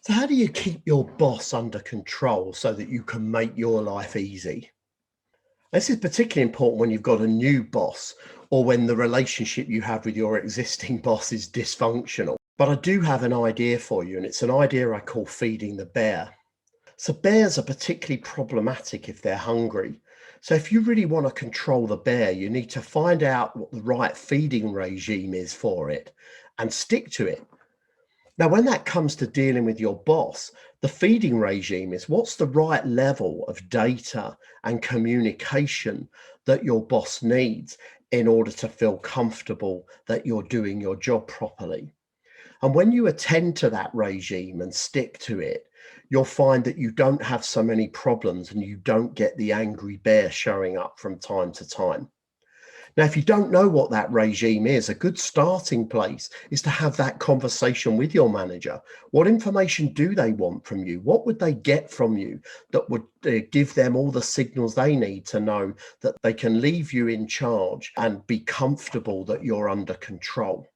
So, how do you keep your boss under control so that you can make your life easy? This is particularly important when you've got a new boss or when the relationship you have with your existing boss is dysfunctional. But I do have an idea for you, and it's an idea I call feeding the bear. So, bears are particularly problematic if they're hungry. So, if you really want to control the bear, you need to find out what the right feeding regime is for it and stick to it. Now, when that comes to dealing with your boss, the feeding regime is what's the right level of data and communication that your boss needs in order to feel comfortable that you're doing your job properly. And when you attend to that regime and stick to it, you'll find that you don't have so many problems and you don't get the angry bear showing up from time to time. Now, if you don't know what that regime is, a good starting place is to have that conversation with your manager. What information do they want from you? What would they get from you that would give them all the signals they need to know that they can leave you in charge and be comfortable that you're under control?